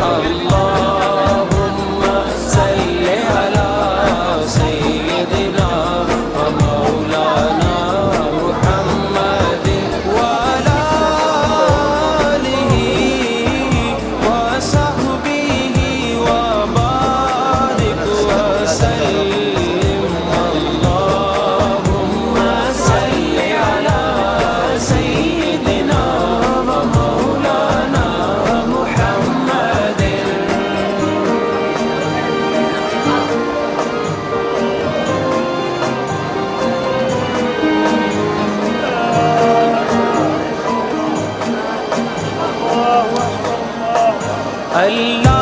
اللهم صل على سيدنا ومولانا محمد وعلى آله وصحبه وبارك وسلم اللهم صل على سيدنا ومولانا محمد اللہ